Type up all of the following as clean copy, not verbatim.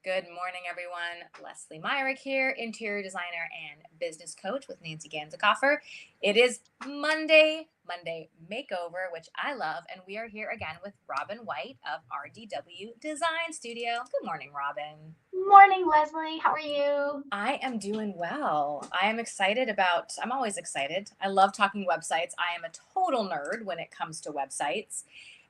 Good morning, everyone. Leslie Myrick here, interior designer and business coach with Nancy Ganzikoffer. It is Monday Makeover, which I love, and we are here again with Robin White of RDW Design Studio. Good morning, Robin. Morning, Leslie. How are you? I am doing well. I'm always excited. I love talking websites. I am a total nerd when it comes to websites.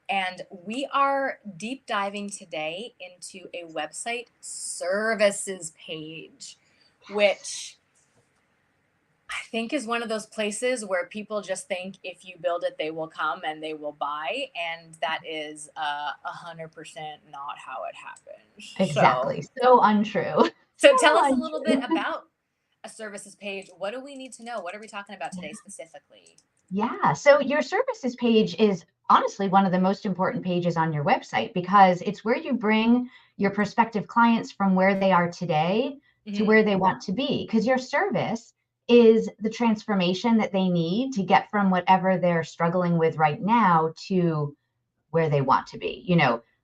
And we are deep diving today into a website services page, which I think is one of those places where people just think if you build it, they will come and they will buy. And that is 100% not how it happens. Exactly. So untrue. So So tell us a little bit untrue. about a services page. What do we need to know? What are we talking about today specifically? Yeah. So your services page is honestly one of the most important pages on your website because it's where you bring your prospective clients from where they are today to Mhm. where they want to be. Because your service is the transformation that they need to get from whatever they're struggling with right now to where they want to be.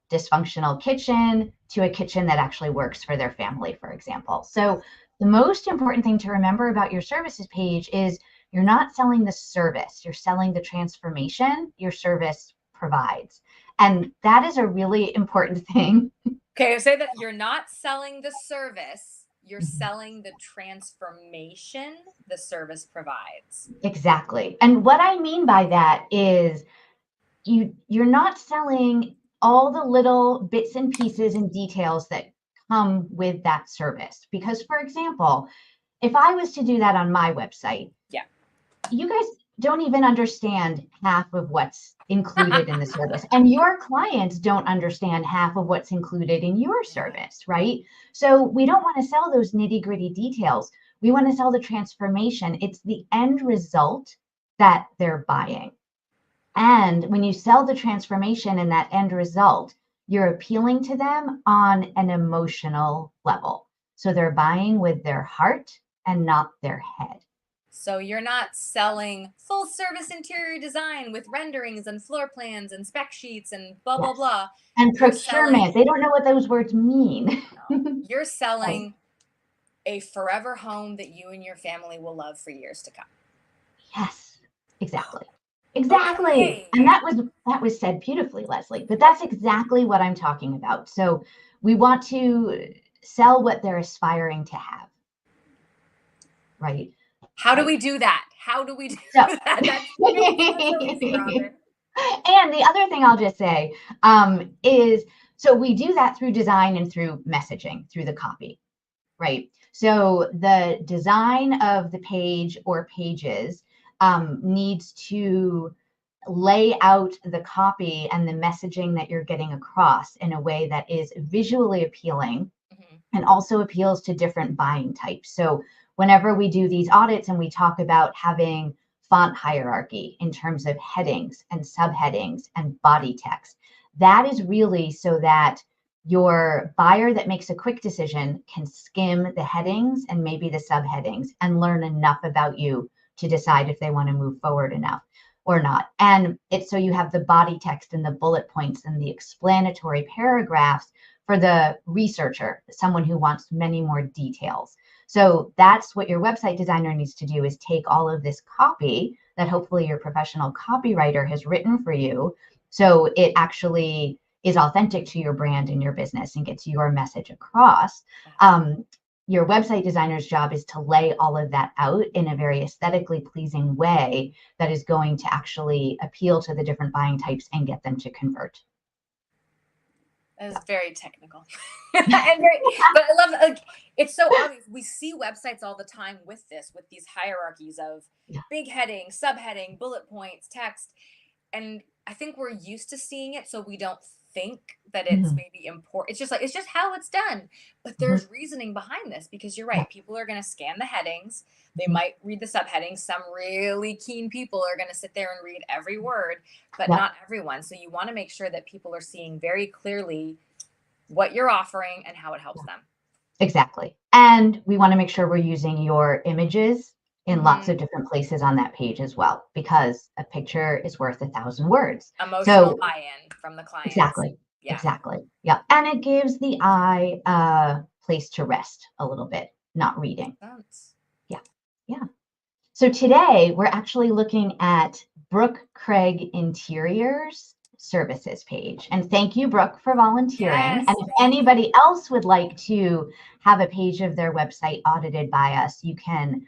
Dysfunctional kitchen to a kitchen that actually works for their family, for example. So the most important thing to remember about your services page is you're not selling the service, you're selling the transformation your service provides. And that is a really important thing. Okay, say that you're not selling the service, you're selling the transformation the service provides. Exactly. And what I mean by that is you're not selling all the little bits and pieces and details that come with that service. Because, for example, if I was to do that on my website, Yeah. you guys don't even understand half of what's included in the service. And your clients don't understand half of what's included in your service, right? So we don't want to sell those nitty gritty details. We want to sell the transformation. It's the end result that they're buying. And when you sell the transformation and that end result, you're appealing to them on an emotional level. So they're buying with their heart and not their head. So you're not selling full service interior design with renderings and floor plans and spec sheets and blah, blah, Yes. blah. And You're selling, procurement, they don't know what those words mean. no, you're Right. selling a forever home that you and your family will love for years to come. Yes, exactly. Exactly. Okay. And that was said beautifully, Leslie. But that's exactly what I'm talking about. So we want to sell what they're aspiring to have. Right. How do Right. we do that? How do we do So that? That's making it so easy, Robin. And the other thing I'll just say is so we do that through design and through messaging, through the copy, right? So the design of the page or pages needs to lay out the copy and the messaging that you're getting across in a way that is visually appealing Mhm. and also appeals to different buying types. So whenever we do these audits and we talk about having font hierarchy in terms of headings and subheadings and body text, that is really so that your buyer that makes a quick decision can skim the headings and maybe the subheadings and learn enough about you to decide if they want to move forward enough or not. And it's so you have the body text and the bullet points and the explanatory paragraphs for the researcher, someone who wants many more details. So that's what your website designer needs to do is take all of this copy that hopefully your professional copywriter has written for you. So it actually is authentic to your brand and your business and gets your message across. Your website designer's job is to lay all of that out in a very aesthetically pleasing way that is going to actually appeal to the different buying types and get them to convert. That is very technical. And very, but I love like it's so obvious. We see websites all the time with this, with these hierarchies of Yeah. big heading, subheading, bullet points, text. And I think we're used to seeing it, so we don't think that it's Mhm. maybe important. It's just like it's just how it's done. But Mhm. there's reasoning behind this because you're Yeah. right. People are going to scan the headings. They Mhm. might read the subheadings. Some really keen people are going to sit there and read every word, but Yeah. not everyone. So you want to make sure that people are seeing very clearly what you're offering and how it helps them. Exactly. And we want to make sure we're using your images in lots Mm-hmm. of different places on that page as well, because a picture is worth 1,000 words. Emotional So buy-in from the clients. exactly. Exactly. Yeah. And it gives the eye a place to rest a little bit, not reading. Makes sense. Yeah. Yeah. So today we're actually looking at Brooke Craig Interiors services page. And thank you, Brooke, for volunteering. Yes, And if thank you. anybody else would like to have a page of their website audited by us, you can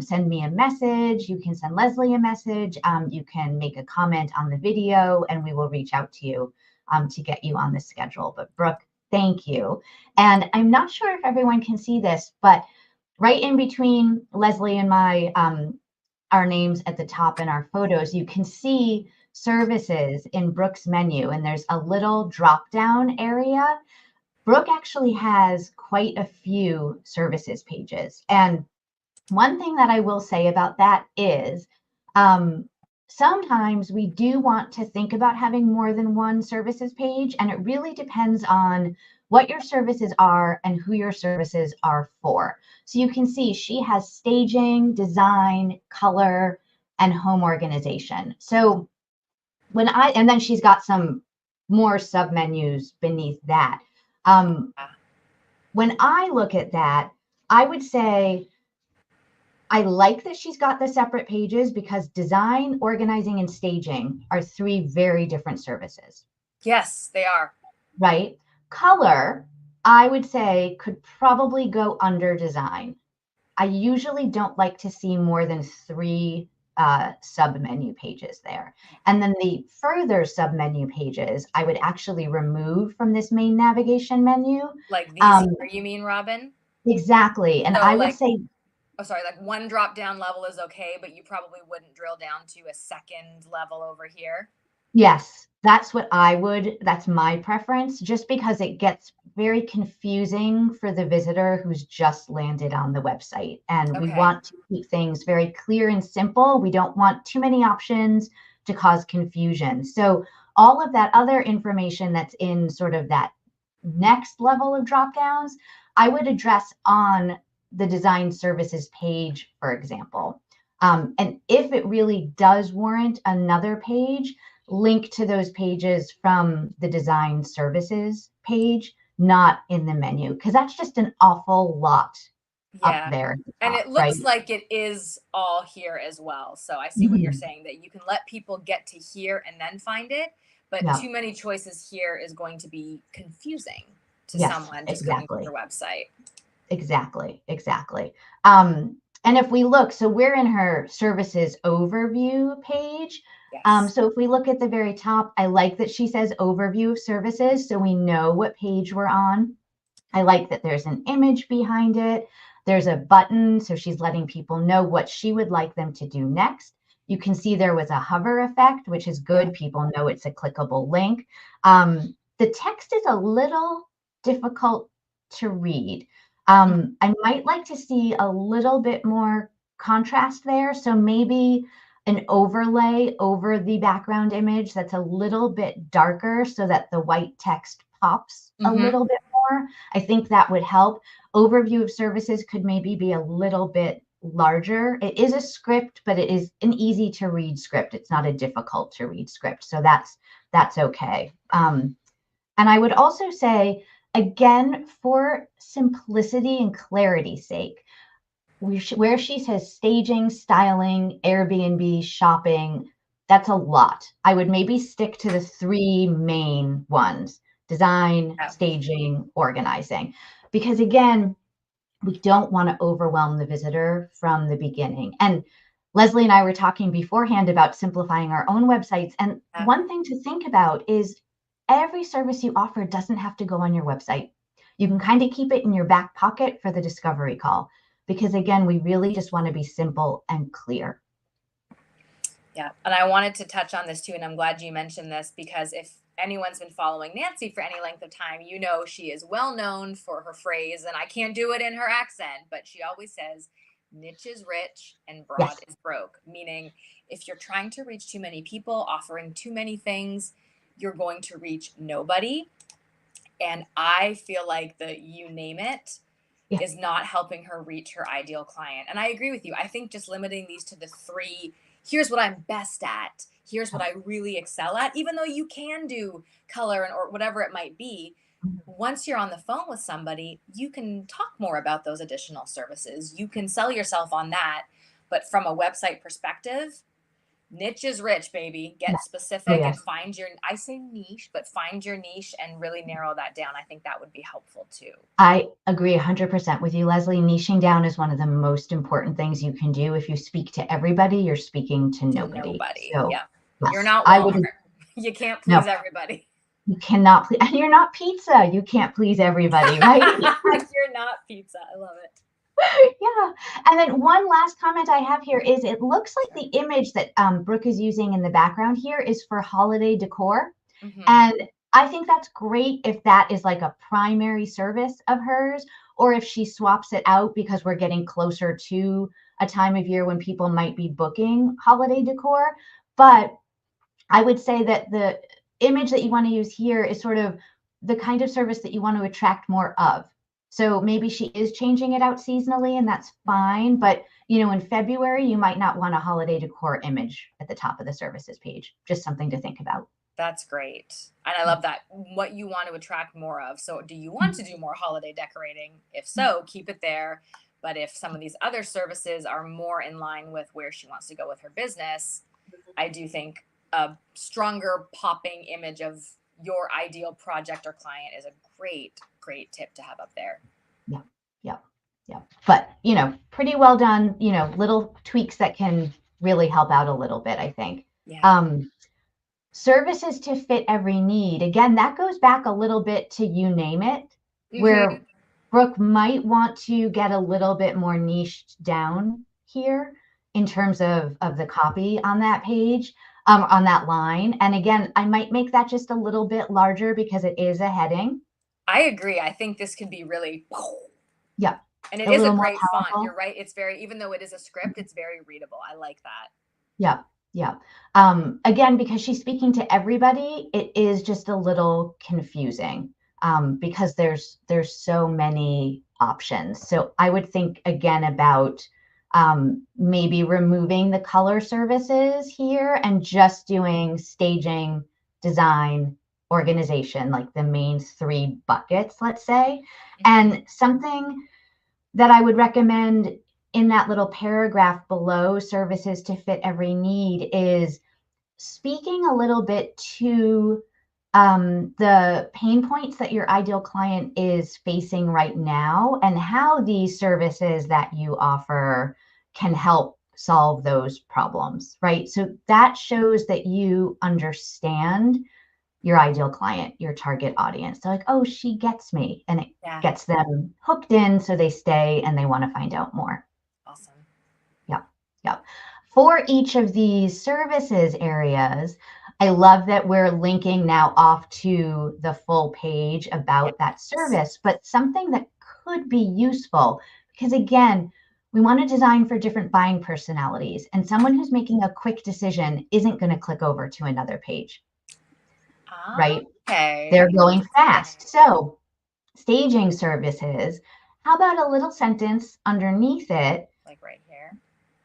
send me a message. You can send Leslie a message. You can make a comment on the video, and we will reach out to you to get you on the schedule. But Brooke, thank you. And I'm not sure if everyone can see this, but right in between Leslie and my our names at the top in our photos, you can see services in Brooke's menu, and there's a little drop down area. Brooke actually has quite a few services pages. And one thing that I will say about that is sometimes we do want to think about having more than one services page, and it really depends on what your services are and who your services are for. So you can see she has staging, design, color, and home organization. So and then she's got some more submenus beneath that. Yeah. When I look at that, I would say I like that she's got the separate pages because design, organizing, and staging are three very different services, Yes, they are. right? Color, I would say, could probably go under design. I usually don't like to see more than three sub-menu pages there. And then the further sub-menu pages, I would actually remove from this main navigation menu. Like these here, you mean, Robin? Exactly. And So I would like, say, oh, sorry, like one drop down level is okay, but you probably wouldn't drill down to a second level over here. yes, that's my preference, just because it gets very confusing for the visitor who's just landed on the website. And we Okay. want to keep things very clear and simple. We don't want too many options to cause confusion. So all of that other information that's in sort of that next level of drop downs, I would address on the design services page, for example. And if it really does warrant another page, link to those pages from the design services page, not in the menu, because that's just an awful lot up Yeah. there at the And top, it right? looks like it is all here as well. So I see what you're Mhm. saying, that you can let people get to here and then find it, but Yeah. too many choices here is going to be confusing to Yes, someone just coming to exactly. your website. Exactly. Exactly. And if we look, so we're in her services overview page. Yes. So if we look at the very top, I like that she says overview of services, so we know what page we're on. I like that there's an image behind it. There's a button, so she's letting people know what she would like them to do next. You can see there was a hover effect, which is Yeah. good. People know it's a clickable link. The text is a little difficult to read. I might like to see a little bit more contrast there. So maybe an overlay over the background image that's a little bit darker so that the white text pops a Mm-hmm. little bit more. I think that would help. Overview of services could maybe be a little bit larger. It is a script, but it is an easy to read script. It's not a difficult to read script. So that's okay. And I would also say, again, for simplicity and clarity's sake, where she says staging, styling, Airbnb, shopping, that's a lot. I would maybe stick to the three main ones: design, Yeah. staging, organizing. Because again, we don't want to overwhelm the visitor from the beginning. And Leslie and I were talking beforehand about simplifying our own websites. And Yeah. one thing to think about is every service you offer doesn't have to go on your website. You can kind of keep it in your back pocket for the discovery call. Because again, we really just want to be simple and clear. Yeah. And I wanted to touch on this too. And I'm glad you mentioned this, because if anyone's been following Nancy for any length of time, you know she is well known for her phrase, and I can't do it in her accent, but she always says, niche is rich and broad Yes. is broke. Meaning, if you're trying to reach too many people, offering too many things, you're going to reach nobody. And I feel like the you name it Yeah. is not helping her reach her ideal client. And I agree with you. I think just limiting these to the three here's what I'm best at. Here's what I really excel at, even though you can do color and or whatever it might be. Once you're on the phone with somebody, you can talk more about those additional services. You can sell yourself on that. But from a website perspective, niche is rich, baby. Get Yes. Oh, specific and yes. find your, I say niche, but find your niche and really narrow that down. I think that would be helpful too. I agree 100% with you, Leslie. Niching down is one of the most important things you can do. If you speak to everybody, you're speaking to To nobody. nobody. So, Yeah. You're yes, not I would. Walmart. You can't No, please everybody. you cannot please, and you're not pizza. You can't please everybody, right? You're not pizza. I love it. Yeah. And then one last comment I have here is it looks like Sure. the image that Brooke is using in the background here is for holiday decor. Mm-hmm. And I think that's great if that is like a primary service of hers, or if she swaps it out because we're getting closer to a time of year when people might be booking holiday decor. But I would say that the image that you want to use here is sort of the kind of service that you want to attract more of. So maybe she is changing it out seasonally, and that's fine. But in February, you might not want a holiday decor image at the top of the services page. Just something to think about. That's great. And I love that. What you want to attract more of. So, do you want to do more holiday decorating? If so, keep it there. But if some of these other services are more in line with where she wants to go with her business, I do think a stronger popping image of your ideal project or client is a great, great tip to have up there. Yeah, yeah, yeah. But, pretty well done, little tweaks that can really help out a little bit, I think. Yeah. Services to fit every need. Again, that goes back a little bit to you name it, Mm-hmm. where Brooke might want to get a little bit more niched down here in terms of the copy on that page, on that line. And again, I might make that just a little bit larger because it is a heading. I agree. I think this could be really, Yeah, and it a is a little more great font. powerful. You're right. It's very, even though it is a script, it's very readable. I like that. Yeah, yeah. Again, because she's speaking to everybody, it is just a little confusing because there's so many options. So I would think again about maybe removing the color services here and just doing staging, design, organization, like the main three buckets, let's say. Mm-hmm. And something that I would recommend in that little paragraph below services to fit every need is speaking a little bit to the pain points that your ideal client is facing right now and how these services that you offer can help solve those problems, right? So that shows that you understand your ideal client, your target audience. They're like, oh, she gets me. And it Yeah. gets them hooked in so they stay and they want to find out more. Awesome. Yep. Yep. For each of these services areas, I love that we're linking now off to the full page about that Yes. service, but something that could be useful because again, we want to design for different buying personalities, and someone who's making a quick decision isn't going to click over to another page, right? They're Okay. going Interesting. fast. So, staging services, how about a little sentence underneath it? Like right here.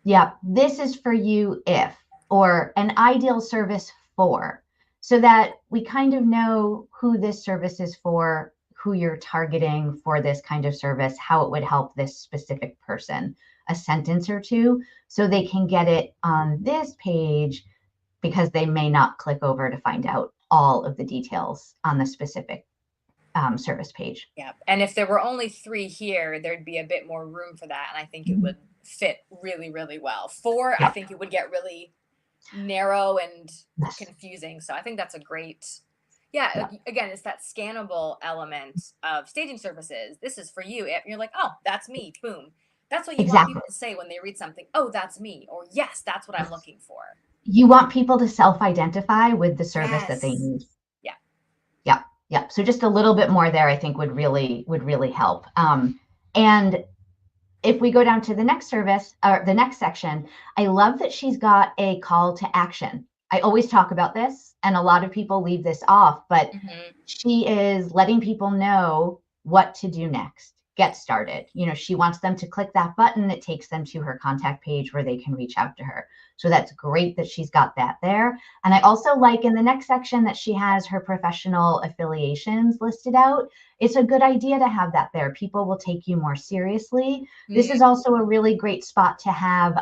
Yeah, this is for you if, or an ideal service for, so that we kind of know who this service is for, who you're targeting for this kind of service, how it would help this specific person, a sentence or two, so they can get it on this page because they may not click over to find out all of the details on the specific service page. Yeah. And if there were only three here, there'd be a bit more room for that. And I think it would fit really, really well. Four, I Yep. think it would get really narrow and Yes. confusing. So I think that's a great, yeah. Yep. Again, it's that scannable element of staging services. This is for you. You're like, oh, that's me. Boom. That's what you want Exactly. people to say when they read something. Oh, that's me. Or yes, that's what I'm looking for. You want people to self-identify with the service that they Yes. need. Yeah. Yeah, yeah. So just a little bit more there, I think would really help. And if we go down to the next service or the next section, I love that she's got a call to action. I always talk about this, and a lot of people leave this off, but Hmm. she is letting people know what to do next. get started. She wants them to click that button that takes them to her contact page where they can reach out to her. So that's great that she's got that there. And I also like in the next section that she has her professional affiliations listed out. It's a good idea to have that there. People will take you more seriously. This is also a really great spot to have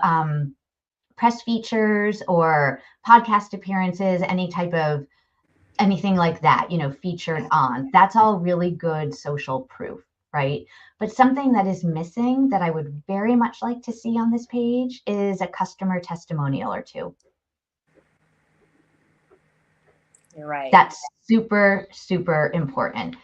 press features or podcast appearances, anything like that, featured on. That's all really good social proof, right? But something that is missing that I would very much like to see on this page is a customer testimonial or two. You're right. That's super, super important.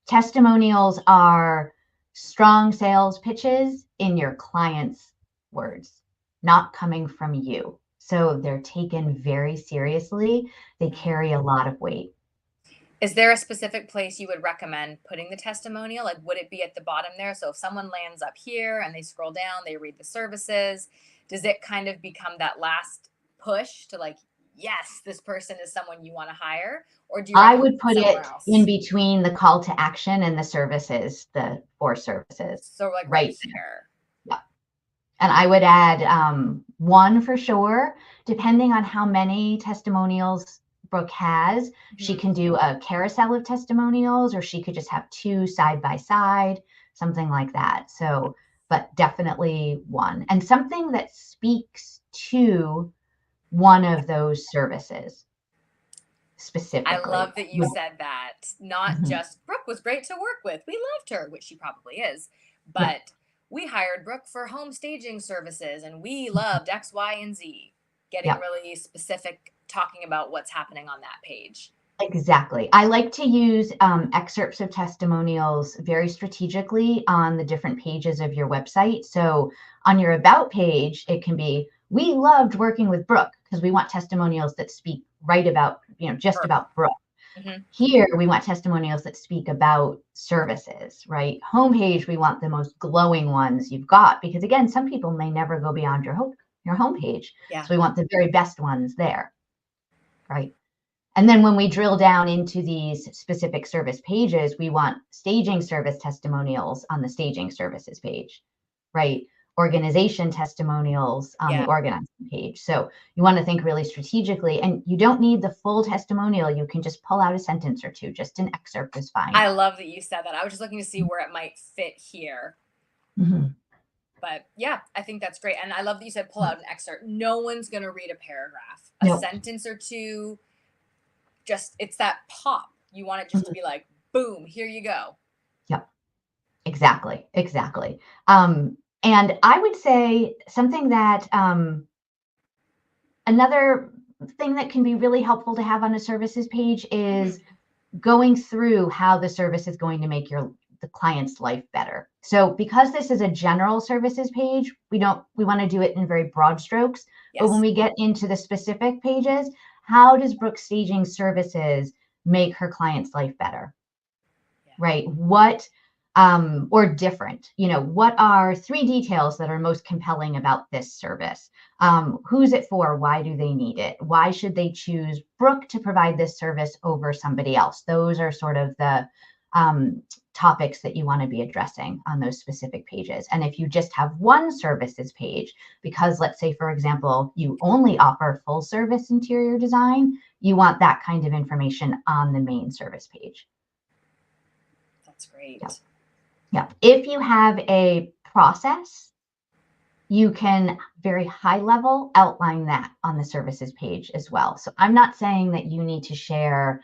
Testimonials are strong sales pitches in your client's words, not coming from you. So they're taken very seriously. They carry a lot of weight. Is there a specific place you would recommend putting the testimonial? Like, would it be at the bottom there? So if someone lands up here and they scroll down, they read the services, does it kind of become that last push to like, yes, this person is someone you want to hire? Or do you I would put somewhere it else? in between the call to action and the services, the 4 services. So like right here. Yeah. And I would add 1 for sure, depending on how many testimonials Brooke has. She can do a carousel of testimonials, or she could just have 2 side by side, something like that. So, but definitely 1, and something that speaks to one of those services specifically. I love that you said that. Not just Brooke was great to work with. We loved her, which she probably is, but we hired Brooke for home staging services and we loved X, Y, and Z. Getting really specific, talking about what's happening on that page. Exactly. I like to use excerpts of testimonials very strategically on the different pages of your website. So on your about page, it can be, we loved working with Brooke, because we want testimonials that speak right about, just about Brooke. Here, we want testimonials that speak about services, right? Homepage, we want the most glowing ones you've got, because again, some people may never go beyond your homepage. So we want the very best ones there, right? And then when we drill down into these specific service pages, we want staging service testimonials on the staging services page, right? Organization testimonials on the organizing page. So you want to think really strategically, and you don't need the full testimonial. You can just pull out a sentence or two. Just an excerpt is fine. I love that you said that. I was just looking to see where it might fit here. But yeah, I think that's great. And I love that you said pull out an excerpt. No one's going to read a paragraph, a sentence or two. Just, it's that pop. You want it just to be like, boom, here you go. Yep. Exactly. And I would say something that, another thing that can be really helpful to have on a services page is going through how the service is going to make the client's life better. So because this is a general services page, we want to do it in very broad strokes. But when we get into the specific pages, how does Brooke Staging Services make her client's life better? Right? What, or different, what are 3 details that are most compelling about this service? Who's it for? Why do they need it? Why should they choose Brooke to provide this service over somebody else? Those are sort of the topics that you want to be addressing on those specific pages. And if you just have one services page, because let's say, for example, you only offer full service interior design, you want that kind of information on the main service page. That's great. Yeah. If you have a process, you can very high level outline that on the services page as well. So I'm not saying that you need to share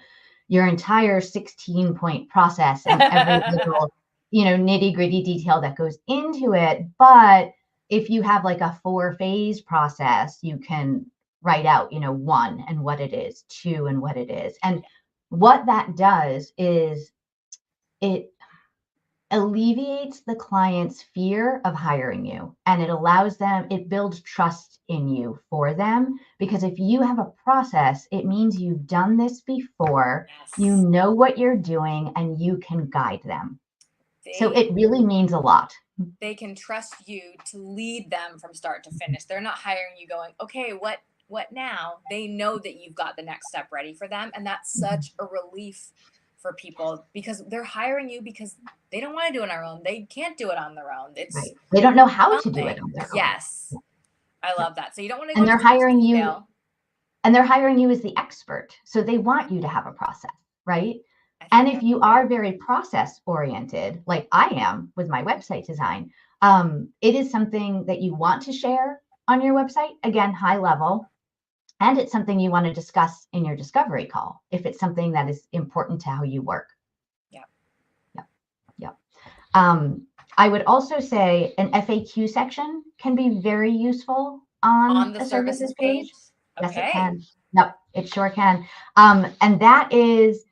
your entire 16-point process and every little, nitty gritty detail that goes into it. But if you have like a 4-phase process, you can write out, 1 and what it is, 2 and what it is. And what that does is it alleviates the client's fear of hiring you, and it builds trust in you for them, because if you have a process, it means you've done this before, you know what you're doing, and you can guide them. So it really means a lot. They can trust you to lead them from start to finish. They're not hiring you going, okay, what now? They know that you've got the next step ready for them, and that's such a relief for people, because they're hiring you because they don't want to do it on their own. They can't do it on their own. It's right. They don't know how to do something. it on their own. Yes. I Yeah. love that. So you don't want to go And into they're too much hiring you, detail. and they're hiring you as the expert. So they want you to have a process, right? And if you are very process oriented, like I am with my website design, it is something that you want to share on your website, again, high level. And it's something you want to discuss in your discovery call if it's something that is important to how you work. Yeah. Yeah. Yeah. I would also say an FAQ section can be very useful on the a services page. Yes, it Okay. can. Yep, it sure can. And that is,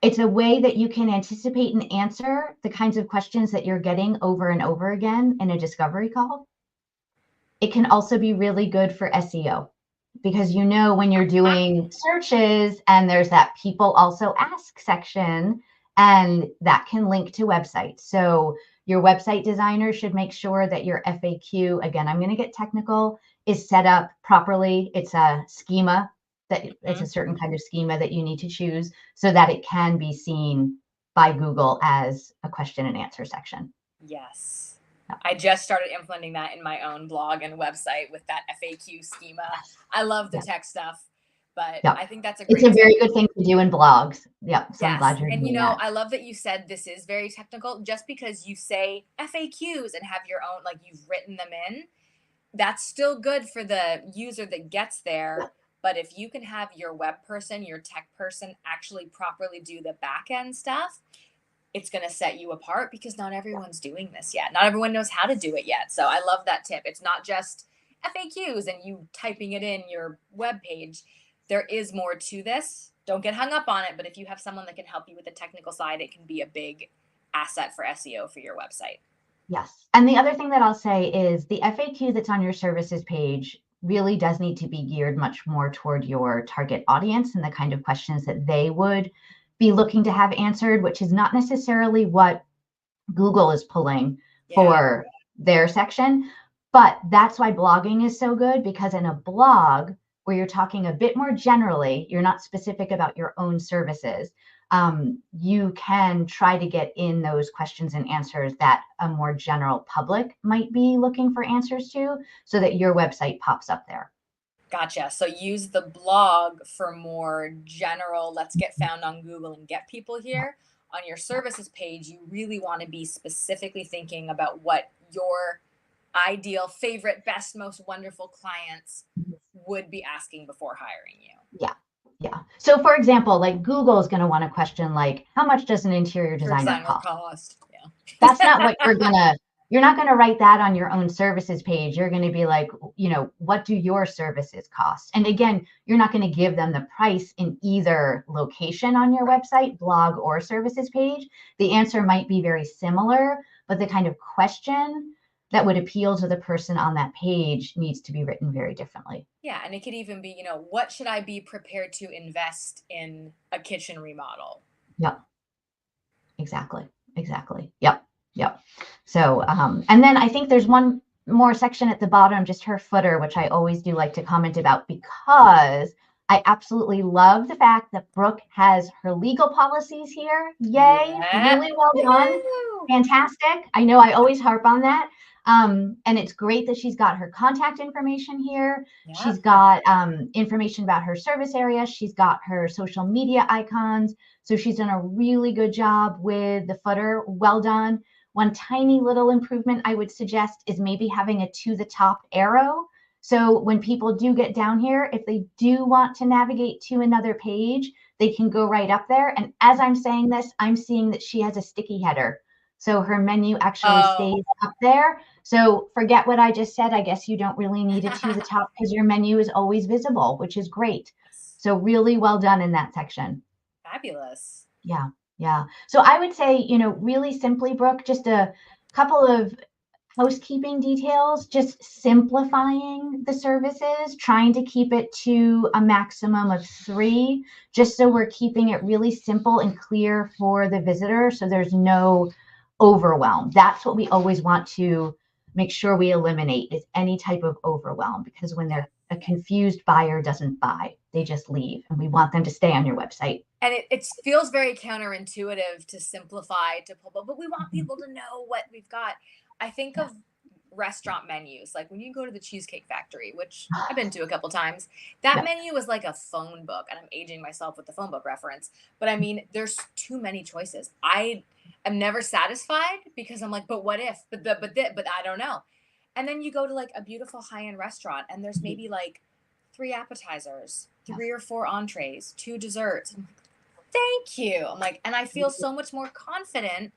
it's a way that you can anticipate and answer the kinds of questions that you're getting over and over again in a discovery call. It can also be really good for SEO, because when you're doing searches and there's that people also ask section, and that can link to websites. So your website designer should make sure that your FAQ, again, I'm going to get technical, is set up properly. It's a schema it's a certain kind of schema that you need to choose so that it can be seen by Google as a question and answer section. Yes. I just started implementing that in my own blog and website with that FAQ schema. I love the tech stuff, but I think that's a great It's a very good thing to do in blogs. Yeah. So I'm glad you're doing that. I love that you said this is very technical. Just because you say FAQs and have your own, like you've written them in, that's still good for the user that gets there. But if you can have your web person, your tech person actually properly do the back end stuff, it's going to set you apart, because not everyone's doing this yet. Not everyone knows how to do it yet. So I love that tip. It's not just FAQs and you typing it in your web page. There is more to this. Don't get hung up on it. But if you have someone that can help you with the technical side, it can be a big asset for SEO for your website. Yes. And the other thing that I'll say is the FAQ that's on your services page really does need to be geared much more toward your target audience and the kind of questions that they would be looking to have answered, which is not necessarily what Google is pulling for their section. But that's why blogging is so good, because in a blog where you're talking a bit more generally, you're not specific about your own services, you can try to get in those questions and answers that a more general public might be looking for answers to, so that your website pops up there. Gotcha. So use the blog for more general, let's get found on Google and get people here. On your services page, you really want to be specifically thinking about what your ideal, favorite, best, most wonderful clients would be asking before hiring you. Yeah. Yeah. So for example, like Google is going to want a question like, how much does an interior designer cost? Yeah. That's not what you're not going to write that on your own services page. You're going to be like, what do your services cost? And again, you're not going to give them the price in either location on your website, blog, or services page. The answer might be very similar, but the kind of question that would appeal to the person on that page needs to be written very differently. Yeah, and it could even be, what should I be prepared to invest in a kitchen remodel? Yep. Exactly. Yep. So, and then I think there's one more section at the bottom, just her footer, which I always do like to comment about, because I absolutely love the fact that Brooke has her legal policies here. Yay. Really well done. Fantastic. I know I always harp on that. And it's great that she's got her contact information here. She's got information about her service area. She's got her social media icons. So she's done a really good job with the footer. Well done. One tiny little improvement I would suggest is maybe having a to the top arrow. So when people do get down here, if they do want to navigate to another page, they can go right up there. And as I'm saying this, I'm seeing that she has a sticky header. So her menu actually stays up there. So forget what I just said. I guess you don't really need it to the top, because your menu is always visible, which is great. So really well done in that section. Fabulous. Yeah. So I would say, really simply, Brooke, just a couple of housekeeping details, just simplifying the services, trying to keep it to a maximum of 3, just so we're keeping it really simple and clear for the visitor, so there's no overwhelm. That's what we always want to make sure we eliminate, is any type of overwhelm, because when they're a confused buyer doesn't buy, they just leave, and we want them to stay on your website. And it feels very counterintuitive to simplify, to pull, but we want Mhm. people to know what we've got. I think Yeah. of restaurant menus, like when you go to the Cheesecake Factory, which I've been to a couple times, that Yeah. menu is like a phone book, and I'm aging myself with the phone book reference. But I mean, there's too many choices. I am never satisfied because I'm like, but what if? But I don't know. And then you go to like a beautiful high end restaurant, and there's Mhm. maybe like three appetizers, Yes. three or four entrees, two desserts. Thank you. I'm like, and I feel so much more confident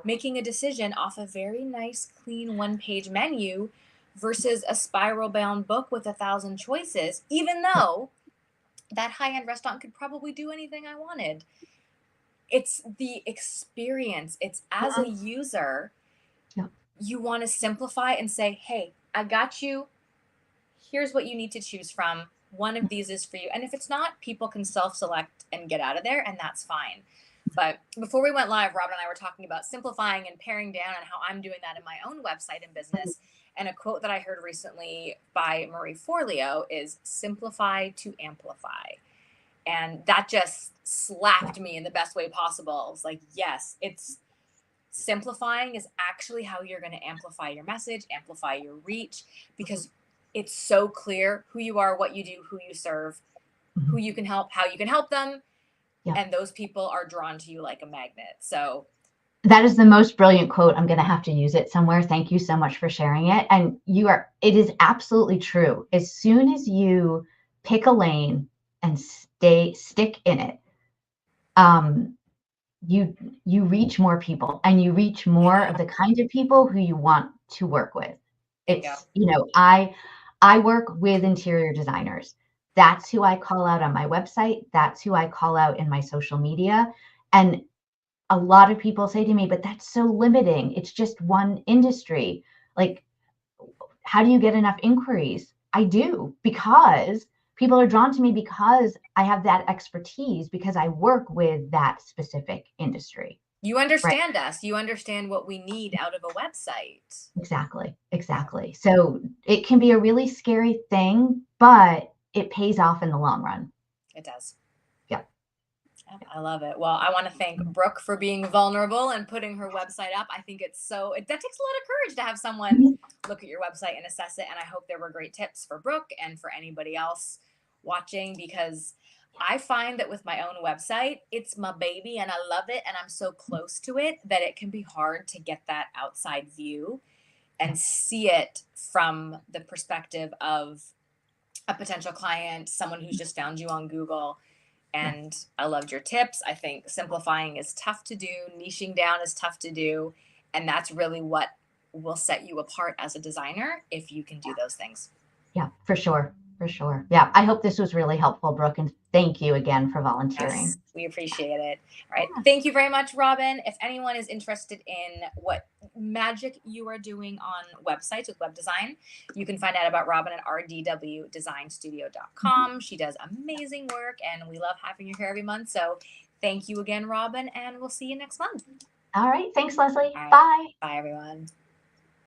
making a decision off a very nice, clean one-page menu versus a spiral bound book with 1,000 choices, even Yeah. though that high-end restaurant could probably do anything I wanted. It's the experience. It's as a Mhm. user, Yeah. you want to simplify and say, hey, I got you. Here's what you need to choose from. One of these is for you. And if it's not, people can self select and get out of there, and that's fine. But before we went live, Rob and I were talking about simplifying and paring down and how I'm doing that in my own website and business. And a quote that I heard recently by Marie Forleo is simplify to amplify. And that just Yeah. slapped me in the best way possible. I was like, yes, it's simplifying is actually how you're going to amplify your message, amplify your reach, because it's so clear who you are, what you do, who you serve, who Mhm. you can help, how you can help them, Yeah. and those people are drawn to you like a magnet. So, That is the most brilliant quote. I'm going to have to use it somewhere. Thank you so much for sharing it. And it is absolutely true. As soon as you pick a lane and stick in it, um, you you reach more people and you reach I more of know. the kind of people who you want to work with. Bingo. I work with interior designers. That's who I call out on my website. That's who I call out in my social media. And a lot of people say to me, but that's so limiting. It's just one industry. Like, how do you get enough inquiries? I do, because people are drawn to me because I have that expertise, because I work with that specific industry. You Right. understand us. You understand what we need out of a website. Exactly. Yeah, Exactly. So it can be a really scary thing, but it pays off in the long run. it does. Yeah. Yep, I love it. Well, I want to thank Brooke for being vulnerable and putting her website up. I think that takes a lot of courage to have someone Mhm. look at your website and assess it. And I hope there were great tips for Brooke and for anybody else watching, because I find that with my own website, it's my baby and I love it. And I'm so close to it that it can be hard to get that outside view Yeah. and see it from the perspective of a potential client, someone who's just found you on Google. Yeah. And I loved your tips. I think simplifying is tough to do, niching down is tough to do. And that's really what will set you apart as a designer if you can do those things. Yeah. For sure. For sure. Yeah. I hope this was really helpful, Brooke. And thank you again for volunteering. Yes, we appreciate it. All right. Yeah. Thank you very much, Robin. If anyone is interested in what magic you are doing on websites with web design, you can find out about Robin at rdwdesignstudio.com. She does amazing work and we love having her here every month. So thank you again, Robin, and we'll see you next month. All right. Thanks, Leslie. All right. Bye. Bye, everyone.